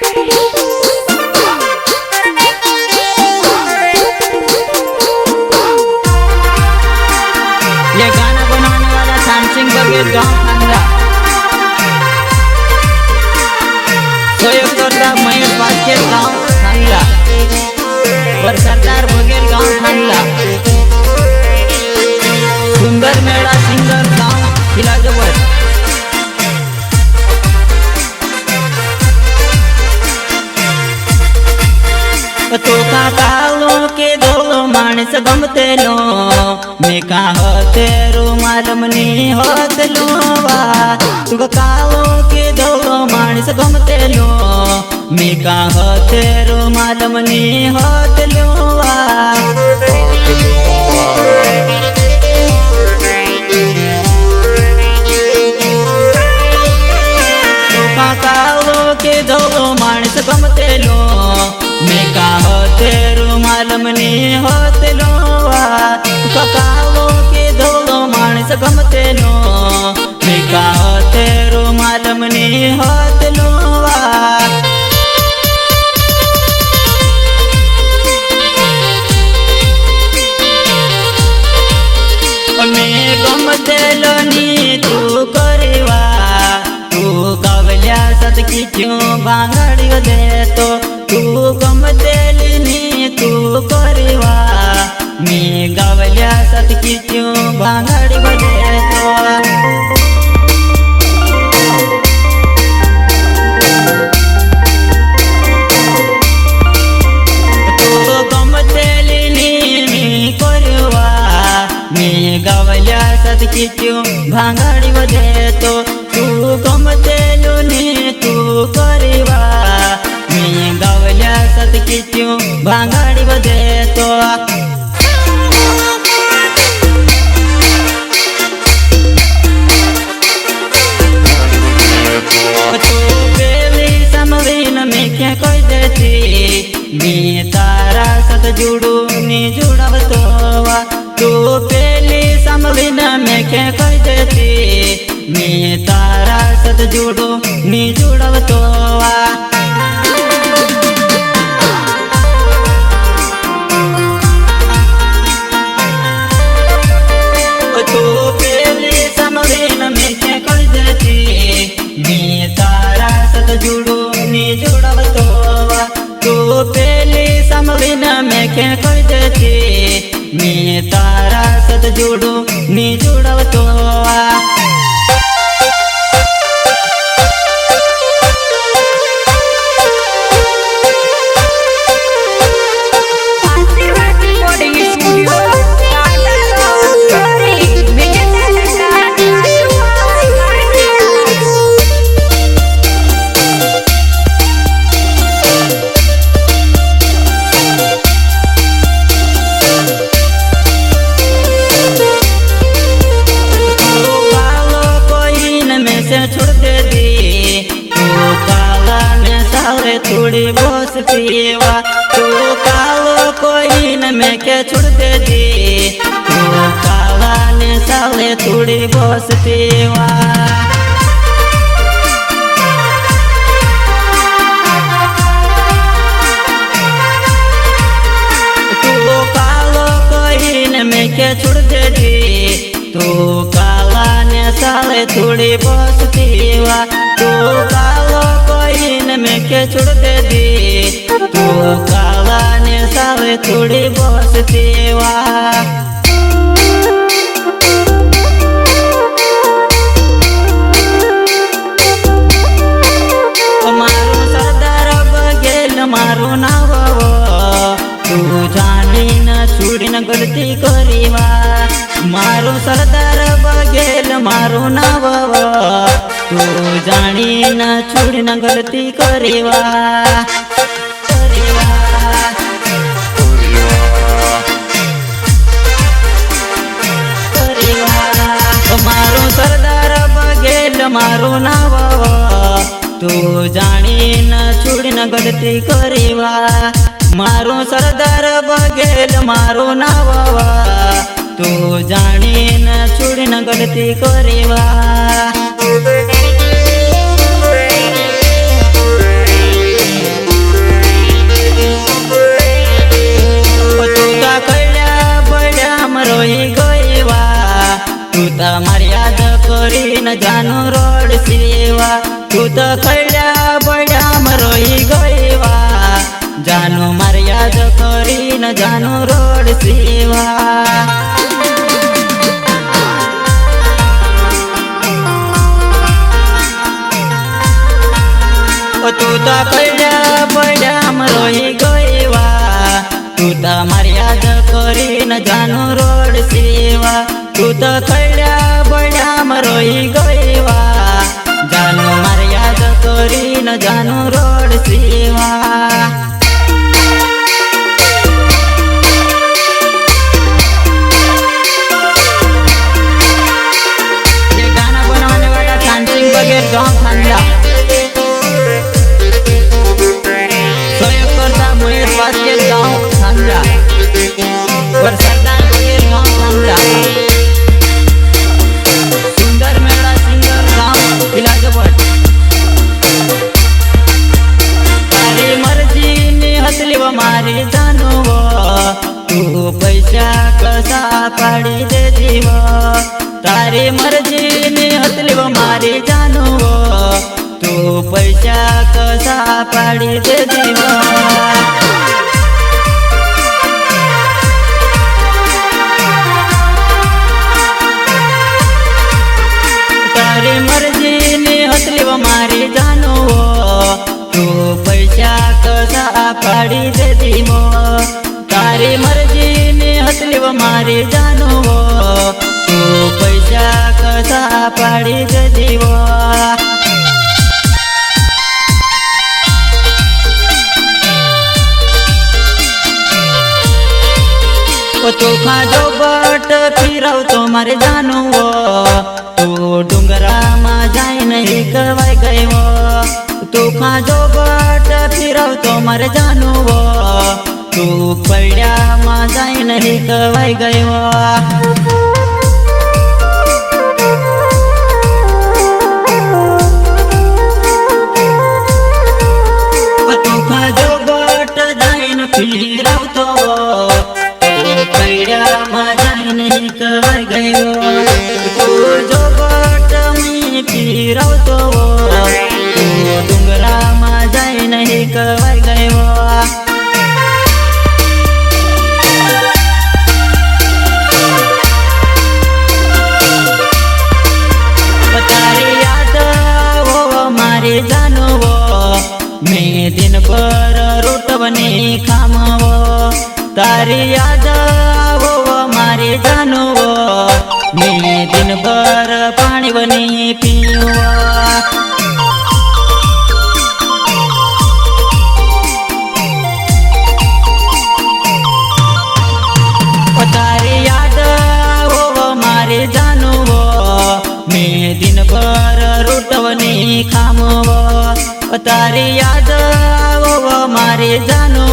ये गाना बनाने वाला शामसिंह बघेल गांव खानला। सोयकरदा महेश बास्केट गांव खानला और सरदार बघेल गांव खानला। सुंदर मेला सिंगर गांव खिलाजवर। तो कालो के दो मानस गमते लो मैं कहा तेरो मालूम नहीं होत लो वा। तू कालो के दो मानस गमते लो मैं कहा तेरो मालूम नहीं होत लो वा। कालो के दो मानस गमते लो मैं कहा तेरो मालूम नहीं होत लो वा। कालो के दो मानस गमते लो मैं कहा तेरो मालूम नहीं होत लो वा। मैं गमते लो नी तू करेवा तू कवल्या सत की क्यों बांगड़ी दे तो तू गमते नी तू करेवा मैं गवल्या सत की क्यों बांगड़ी दे तो। गवल्या सत की क्यों भांगड़ी बजे तो तू गमते लूनी तू करीवा मैं गवल्या सत की क्यों भांगड़ी बजे तो। में क्या कोई देती मैं तारा सत जुड़ू नी जुड़ब तो वा। तू पहली समलिन में क्या कोई देती मैं तारा सत जुड़ू नी जुड़ब तो वा। तू पहली समलिन में क्या कोई देती मैं तारा सत जुड़ू नी जुड़ब तो वा। तू पहली समलिन में क्या कोई देती मैं तारा सत जुड़ू नी जुड़ब तो वा। थोड़ी बोस पीवा तू कालो कोई न मैं के छोड़ दे दी तू काला ने साले थोड़ी बोस पीवा। तू कालो कोई न मैं के छोड़ दे दी तू काला ने साले थोड़ी बोस पीवा। तू कालो कोई न मैं के छोड़ दे दी तू काला ने साले थोड़ी बोस पीवा। मारो सरदार बघेल मारो नाव तू जानी न छुड़ी न गलती करीवा। मारो सरदार बघेल मारो नाव तू जानी न छुड़ी न गलती करीवा। मारो सरदार बघेल मारो नाव तू जानी न छुड़ी न गलती करीवा। मारो सरदार बघेल मारो नाव तू जानी न छुड़ी न गलती करीवा। न जानू रोड सेवा तू तो खड्या बड्या मरोई गईवा जानू मर्याद करी न जानू रोड सेवा तू तो खड्या बड्या मरोई गईवा तू तो मर्याद करी न जानू रोड सेवा तू तो खड्या बड्या मरोई गईवा जानू मर्याद करी न जानू रोड सेवा ये गाना बनाने वाला थानसिंह बघेल गाँव थांडला गाँव थांडला और सरदार बघेल गाँव थांडला सुंदर मेला सिंगर गाँव इलाजपट तारी मर्जी ने हसली व मारी जानू तू पैसा कसा पाडी दे जीव तारी मर्जी ने हसली व मारी जानू तू पैसा कसा पाडी दे जीव तारी मर्जी ने हसली व मारी जानू तू पैसा कसा पाडी दे दीमो तारी मर्जी ने हसली व मारी जानू तू पैसा कसा पाडी दे दीवो तू खाजो बट फिरव तो मारे जानू तू डुंगरा मा जाय नहीं कवाय गयो तू खाजो बट फिरव तो मारे जानू तू पड्या मा जाय नहीं कवाय गयो तू खाजो बट जाय न फिरव तो पड्या मा जाय नहीं कवाय गयो तू जो बट मी फिरवतो तू डुंगरा मा जाय नहीं कवाय गयो तारी याद वो मारे जानू मैं दिन भर रोटवने खामवो तारी याद वो मारे जानू मैं दिन भर पानी बनी पीवा तारी याद वो मारे जानू मैं दिन भर रोटवने खामवो तारी याद वो मारे जानू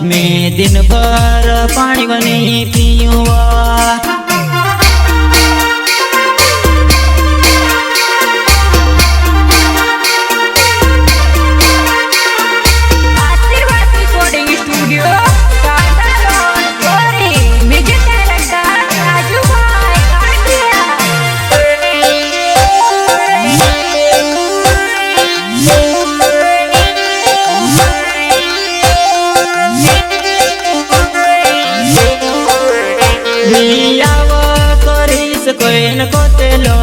मैं दिन भर पानी बनी पीवा कोइन कोतेलो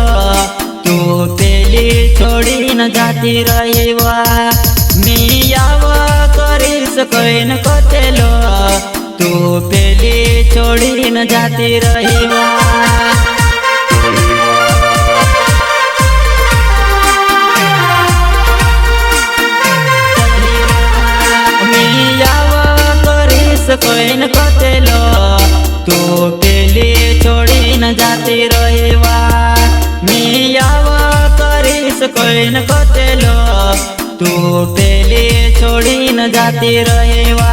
तू पेली छोड़ी न जाती रहीवा मियाव करीस कोइन कोतेलो तू पेली छोड़ी न जाती रहीवा मियाव करीस कोइन कोतेलो तू पेली छोड़ी न जाती रहीवा मियाव करीस कोइन कोतेलो तू पेली छोड़ी न जाती रहीवा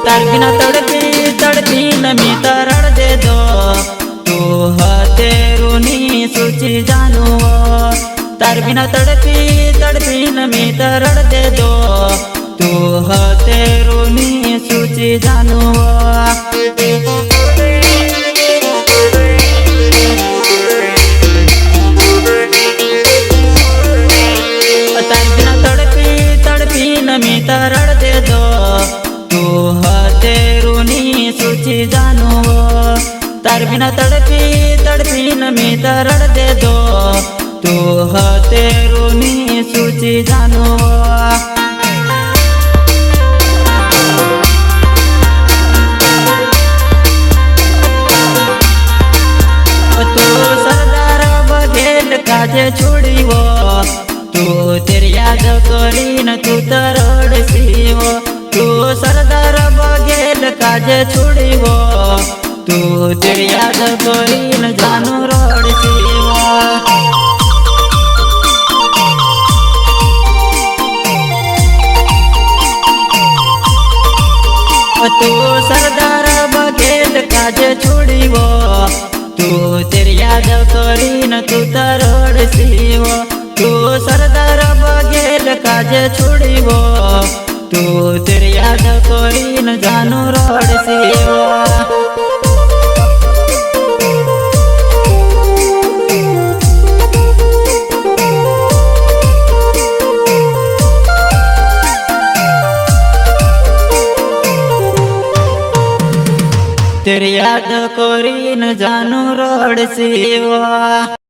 तार बिना तड़पी तड़पी न मी तरड़ दे दो तू हतेरुनी सूची जानू तार बिना तड़पी तड़पी न मी तरड़ दे दो तू हतेरु जानू तड़पी तड़पी नमी तरड़ दे दो तू तेरुनी सूची जानू तार बिना तड़पी तड़पी नमी तरड़ दे दो तू तेरुनी सूची जानू तू सरदार बघेल काजे छोड़ी वो तू तेरी याद करी न तू तरड़सी वो तू सरदार बघेल काजे छोड़ी वो तू तेरी याद करी न जानू रड़सी वो तू सरदार बघेल काजे छोड़ी वो तू तेरी याद करी न तू तरड़सी वो तू सरदार बघेल काजे छोड़ी वो तू तेरी याद करी न जानू रड़सी वो तेरी याद करी न जानू रड़सी वो।